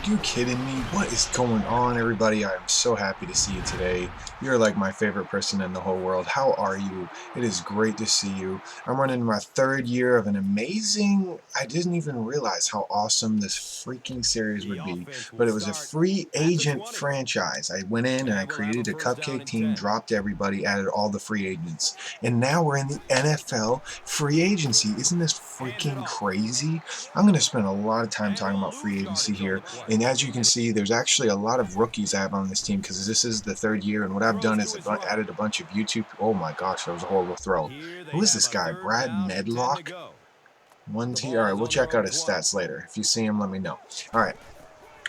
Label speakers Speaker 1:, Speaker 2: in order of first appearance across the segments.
Speaker 1: You kidding me? What is going on, everybody? I'm so happy to see you today. You're like my favorite person in the whole world. How are you? It is great to see you. I'm running my third year of an amazing... I didn't even realize how awesome this freaking series would be. But it was a free agent franchise. I went in and I created a cupcake team, dropped everybody, added all the free agents. And now we're in the NFL free agency. Isn't this freaking crazy? I'm going to spend a lot of time talking about free agency here. And as you can see, there's actually a lot of rookies I have on this team because this is the third year. And what I've done is I've added a bunch of YouTube. Oh my gosh, that was a horrible throw. Who is this guy? Brad Medlock? 1T. All right, we'll check out his stats later. If you see him, let me know. All right.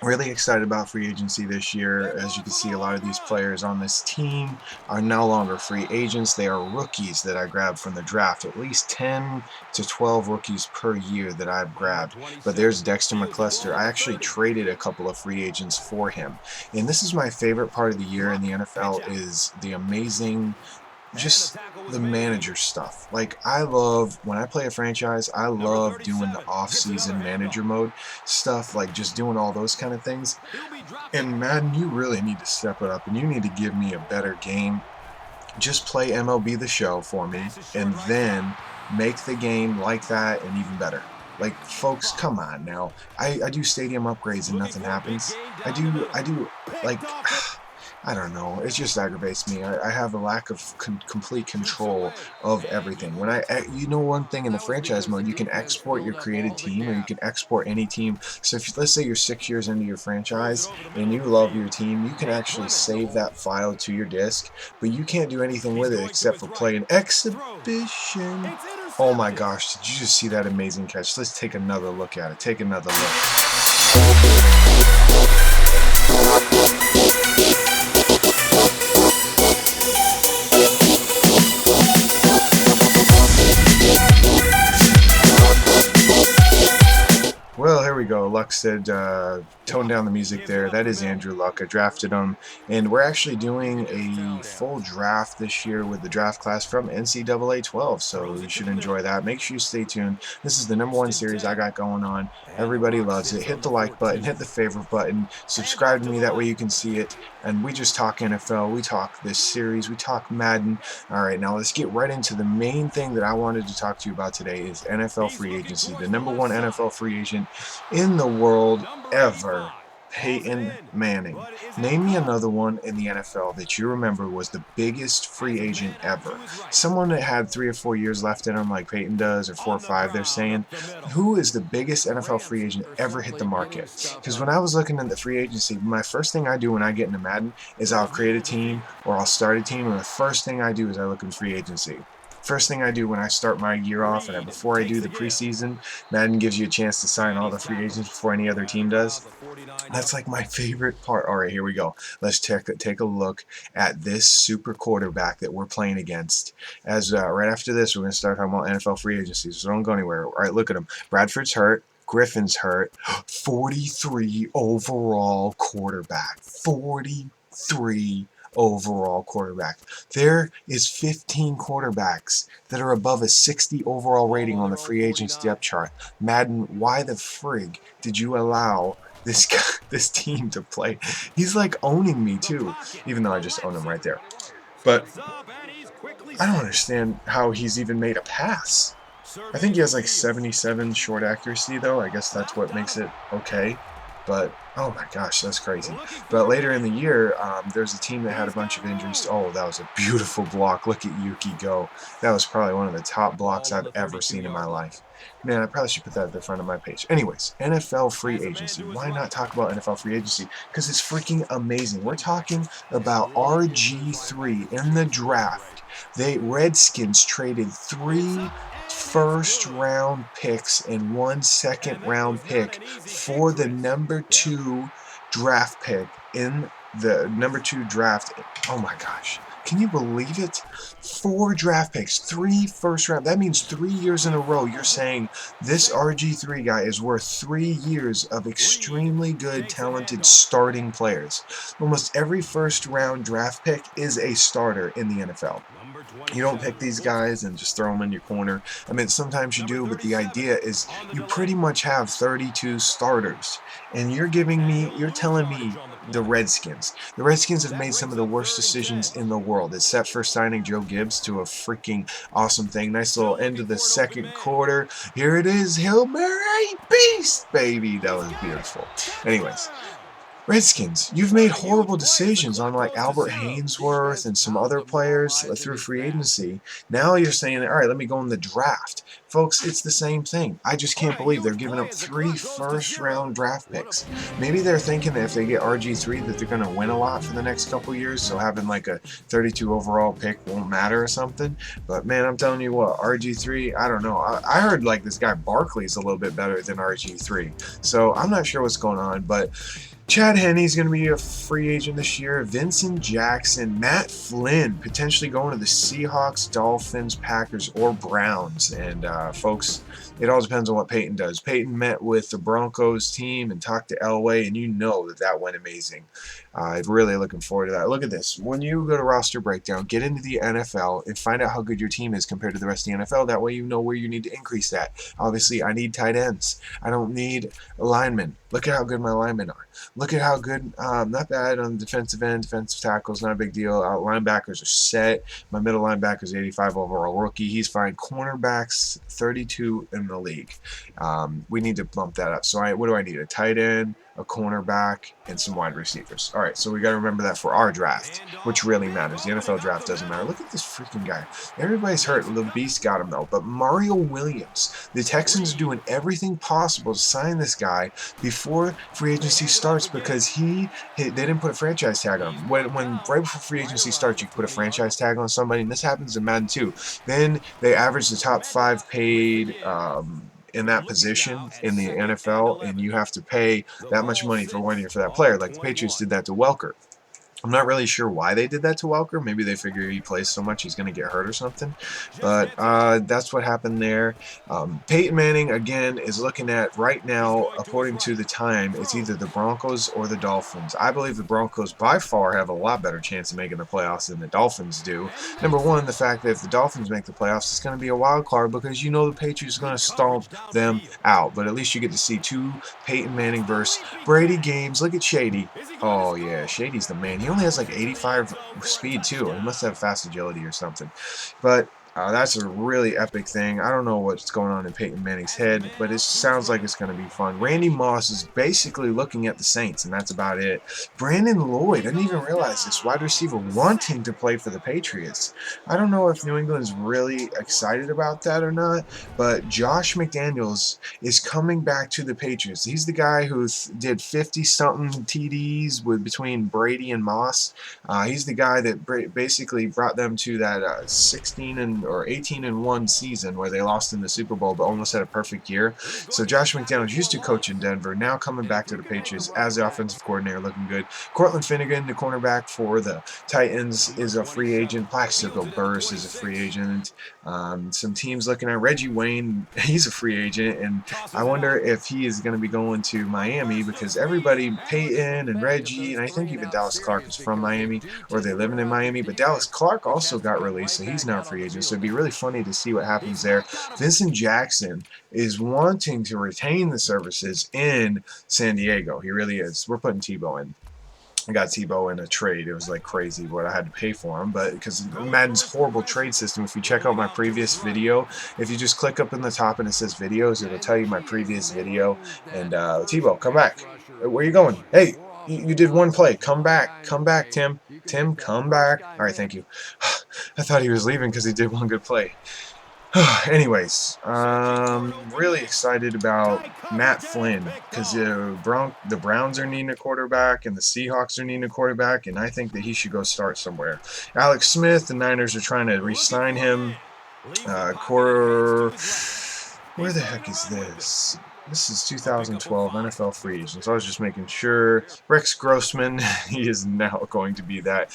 Speaker 1: Really excited about free agency this year. As you can see, a lot of these players on this team are no longer free agents. They are rookies that I grabbed from the draft. At least 10 to 12 rookies per year that I've grabbed. But there's Dexter McCluster. I actually traded a couple of free agents for him. And this is my favorite part of the year in the NFL, is the amazing, just the manager stuff. Like, I love, when I play a franchise, I love doing the off-season manager mode stuff, like just doing all those kind of things. And Madden, you really need to step it up, and you need to give me a better game. Just play MLB The Show for me, and then make the game like that and even better. Like, folks, come on now. I do stadium upgrades and nothing happens. I do, like... I don't know. It just aggravates me. I have a lack of complete control of everything. When you know, one thing in the franchise mode, you can export your created team, or you can export any team. So if let's say you're 6 years into your franchise and you love your team, you can actually save that file to your disk, but you can't do anything with it except for play an exhibition. Oh my gosh, did you just see that amazing catch? Let's take another look at it. Take another look. Well, here we go. Luck said, tone down the music there. That is Andrew Luck. I drafted him. And we're actually doing a full draft this year with the draft class from NCAA 12. So you should enjoy that. Make sure you stay tuned. This is the #1 series I got going on. Everybody loves it. Hit the like button. Hit the favorite button. Subscribe to me. That way you can see it. And we just talk NFL. We talk this series. We talk Madden. All right, now let's get right into the main thing that I wanted to talk to you about today is NFL free agency. The #1 NFL free agent in the world ever, Peyton Manning. Name me another one in the NFL that you remember was the biggest free agent ever. Someone that had 3 or 4 years left in him like Peyton does, or 4 or 5, they're saying. Who is the biggest NFL free agent ever hit the market? Because when I was looking at the free agency, my first thing I do when I get into Madden is I'll create a team or I'll start a team, and the first thing I do is I look in free agency. First thing I do when I start my year off, and before I do the preseason, Madden gives you a chance to sign all the free agents before any other team does. That's like my favorite part. All right, here we go. Let's take a look at this super quarterback that we're playing against. As right after this, we're going to start talking about NFL free agency, so don't go anywhere. All right, look at him. Bradford's hurt. Griffin's hurt. 43 overall quarterback. 43 overall quarterback. There is 15 quarterbacks that are above a 60 overall rating on the free agents depth chart. Madden, why the frig did you allow this team to play? He's like owning me too, even though I just own him right there. But I don't understand how he's even made a pass. I think he has like 77 short accuracy though. I guess that's what makes it okay. But, oh my gosh, that's crazy. But later in the year, there's a team that had a bunch of injuries. Oh, that was a beautiful block. Look at Yuki go. That was probably one of the top blocks I've ever seen in my life. Man, I probably should put that at the front of my page. Anyways, NFL free agency. Why not talk about NFL free agency? Because it's freaking amazing. We're talking about RG3 in the draft. The Redskins traded 3 first-round picks and 1 second-round pick for the #2 draft pick in the #2 draft. Oh my gosh, Can you believe it? 4 draft picks, 3 first round. That means 3 years in a row you're saying this RG3 guy is worth 3 years of extremely good, talented starting players. Almost every first round draft pick is a starter in the NFL. You don't pick these guys and just throw them in your corner. I mean, sometimes you do, but the idea is you pretty much have 32 starters. And you're telling me the Redskins. The Redskins have made some of the worst decisions in the world, except for signing Joe Gibbs to a freaking awesome thing. Nice little end of the second quarter. Here it is, Hail Mary, beast, baby. That was beautiful. Anyways. Redskins, you've made horrible decisions on like Albert Haynesworth and some other players through free agency. Now you're saying, all right, let me go in the draft. Folks, it's the same thing. I just can't believe they're giving up 3 first-round draft picks. Maybe they're thinking that if they get RG3 that they're going to win a lot for the next couple years, so having like a 32 overall pick won't matter or something. But man, I'm telling you what, RG3, I don't know. I heard like this guy Barkley's a little bit better than RG3. So I'm not sure what's going on, but Chad Henne's going to be a free agent this year. Vincent Jackson, Matt Flynn, potentially going to the Seahawks, Dolphins, Packers, or Browns. And folks, it all depends on what Peyton does. Peyton met with the Broncos team and talked to Elway, and you know that that went amazing. I'm really looking forward to that. Look at this. When you go to roster breakdown, get into the NFL and find out how good your team is compared to the rest of the NFL. That way you know where you need to increase that. Obviously, I need tight ends. I don't need linemen. Look at how good my linemen are. Look at how good, not bad on the defensive end, defensive tackles, not a big deal. Linebackers are set. My middle linebacker's 85 overall rookie. He's fine. Cornerbacks, 32 in the league. We need to bump that up. So what do I need? A tight end, a cornerback, and some wide receivers. All right, so we got to remember that for our draft, which really matters. The NFL draft doesn't matter. Look at this freaking guy. Everybody's hurt. The beast got him, though. But Mario Williams, the Texans are doing everything possible to sign this guy before free agency starts because they didn't put a franchise tag on him. When right before free agency starts, you put a franchise tag on somebody, and this happens in Madden too. Then they average the top 5 paid in that position in the NFL, and you have to pay that much money for 1 year for that player. Like the Patriots did that to Welker. I'm not really sure why they did that to Welker. Maybe they figure he plays so much he's going to get hurt or something. But that's what happened there. Peyton Manning, again, is looking at right now, according to the time, it's either the Broncos or the Dolphins. I believe the Broncos by far have a lot better chance of making the playoffs than the Dolphins do. Number one, the fact that if the Dolphins make the playoffs, it's going to be a wild card because you know the Patriots are going to stomp them out. But at least you get to see 2 Peyton Manning versus Brady games. Look at Shady. Oh, yeah, Shady's the man. He only has like 85 speed, too. He must have fast agility or something. But that's a really epic thing. I don't know what's going on in Peyton Manning's head, but it sounds like it's going to be fun. Randy Moss is basically looking at the Saints, and that's about it. Brandon Lloyd, I didn't even realize this, wide receiver wanting to play for the Patriots. I don't know if New England's really excited about that or not, but Josh McDaniels is coming back to the Patriots. He's the guy who did 50-something TDs between Brady and Moss. He's the guy that basically brought them to that 18-1 season where they lost in the Super Bowl but almost had a perfect year. So Josh McDaniels used to coach in Denver, now coming back to the Patriots as the offensive coordinator, looking good. Cortland Finnegan, the cornerback for the Titans, is a free agent. Plaxico Burress is a free agent. Some teams looking at Reggie Wayne, he's a free agent, and I wonder if he is going to be going to Miami because everybody, Peyton and Reggie, and I think even Dallas Clark is from Miami, or they're living in Miami, but Dallas Clark also got released, so he's now a free agent, so it'd be really funny to see what happens there. Vincent Jackson is wanting to retain the services in San Diego. He really is. We're putting Tebow in. I got Tebow in a trade. It was like crazy what I had to pay for him, but because Madden's horrible trade system, if you check out my previous video, if you just click up in the top and it says videos, it'll tell you my previous video. And Tebow, come back. Where are you going? Hey, you did one play. Come back, Tim. Tim, come back. All right, thank you. I thought he was leaving because he did one good play. Anyways, really excited about Matt Flynn because the Browns are needing a quarterback and the Seahawks are needing a quarterback, and I think that he should go start somewhere. Alex Smith, the Niners are trying to re-sign him. Where the heck is this? This is 2012 NFL free agents. I was just making sure. Rex Grossman, he is now going to be that.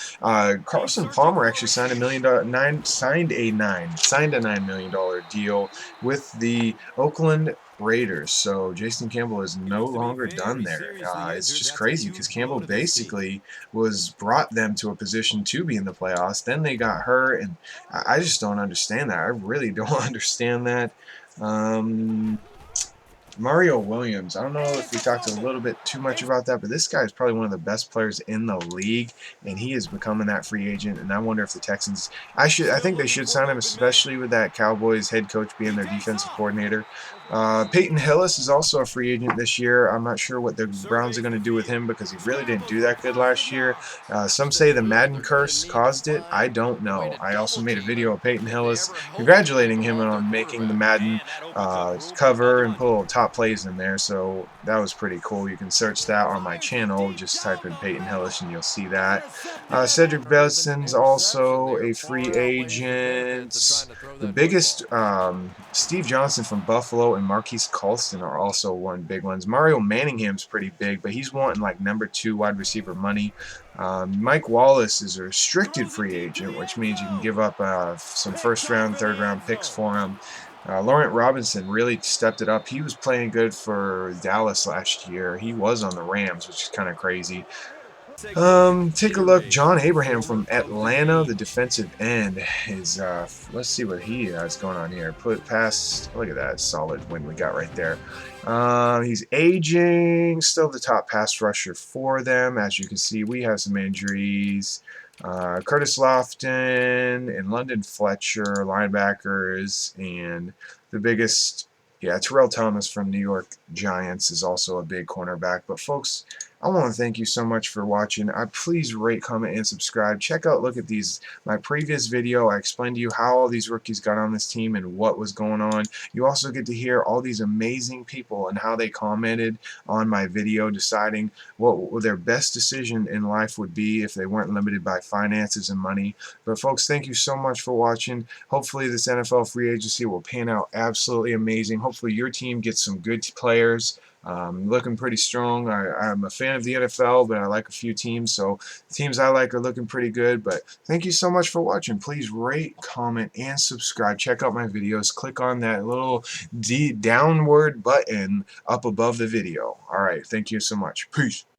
Speaker 1: Carson Palmer actually signed a $9 million deal with the Oakland Raiders. So Jason Campbell is no longer done there. It's just crazy because Campbell basically was brought them to a position to be in the playoffs. Then they got hurt, and I just don't understand that. I really don't understand that. Mario Williams. I don't know if we talked a little bit too much about that, but this guy is probably one of the best players in the league, and he is becoming that free agent. And I wonder if the Texans, I think they should sign him, especially with that Cowboys head coach being their defensive coordinator. Peyton Hillis is also a free agent this year. I'm not sure what the Browns are going to do with him because he really didn't do that good last year. Some say the Madden curse caused it. I don't know. I also made a video of Peyton Hillis congratulating him on making the Madden cover and put little top plays in there, so that was pretty cool. You can search that on my channel. Just type in Peyton Hillis and you'll see that. Cedric Benson's also a free agent. The biggest, Steve Johnson from Buffalo and Marquise Colston are also one big ones. Mario Manningham's pretty big, but he's wanting like #2 wide receiver money. Mike Wallace is a restricted free agent, which means you can give up some first-round, third-round picks for him. Laurent Robinson really stepped it up. He was playing good for Dallas last year. He was on the Rams, which is kind of crazy. Take a look. John Abraham from Atlanta, the defensive end, is, let's see what he has going on here. Put past, look at that solid win we got right there. He's aging, still the top pass rusher for them. As you can see, we have some injuries. Curtis Lofton and London Fletcher, linebackers, and the biggest, yeah, Terrell Thomas from New York Giants is also a big cornerback. But folks, I want to thank you so much for watching. Please rate, comment, and subscribe. Check out, look at my previous video. I explained to you how all these rookies got on this team and what was going on. You also get to hear all these amazing people and how they commented on my video, deciding what their best decision in life would be if they weren't limited by finances and money. But folks, thank you so much for watching. Hopefully this NFL free agency will pan out absolutely amazing. Hopefully your team gets some good players. Looking pretty strong. I'm a fan of the NFL, but I like a few teams, so the teams I like are looking pretty good. But thank you so much for watching. Please rate, comment, and subscribe. Check out my videos. Click on that little downward button up above the video. All right, thank you so much. Peace.